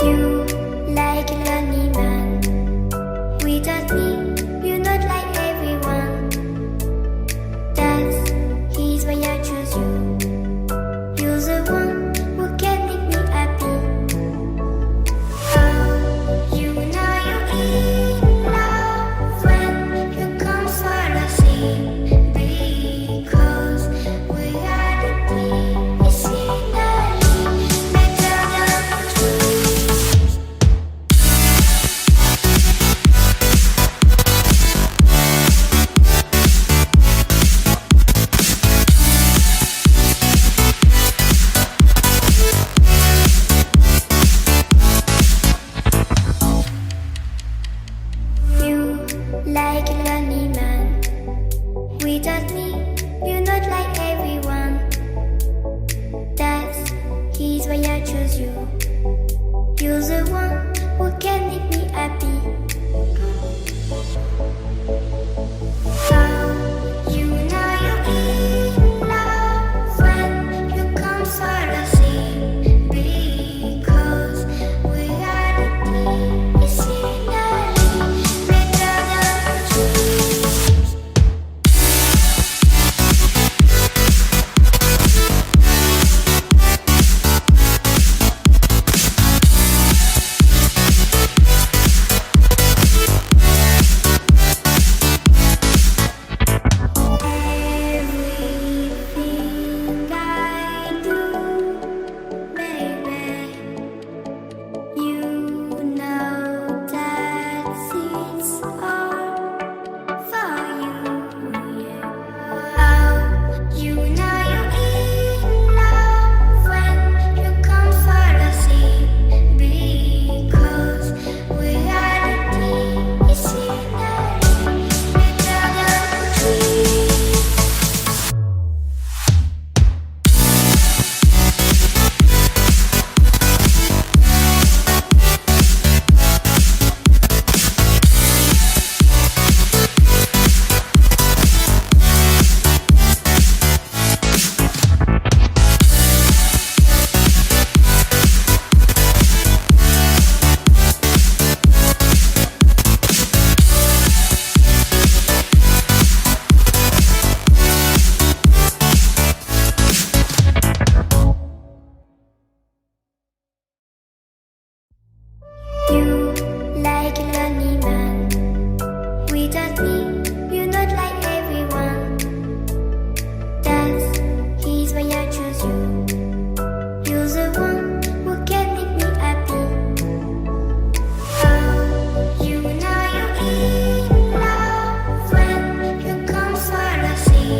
You like a lonely man. Without me, you're not like everyone. That's he's why I choose you. You're the one who can make me happy. Oh, you know you're in love when you come for the sea. Because reality is finally better than dreams. You like a lonely man. Without me, you're not like everyone. That's he's why I choose you. You're the one who can make me happy. Oh, you know you're in love when you come for the sea. Because reality is finally better than dreams. Everything I do, baby, you know that it's all for you, yeah. Oh, you know you're in love when you come for the sea. Because reality is finally better than dreams. You like a lonely man. Without me, you're not like everyone. That's he's why I choose you. You're the one who can make me happy. Oh, you know you're in love when you come for the sea.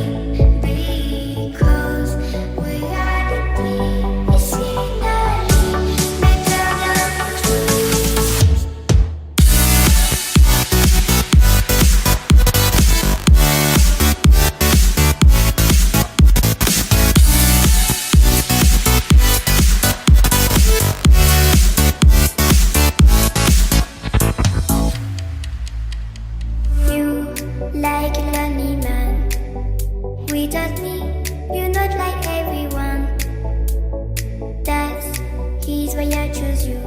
Because reality is finally better than dreams. You like a lonely man. Without me, you're not like everyone. That's he's why I choose you.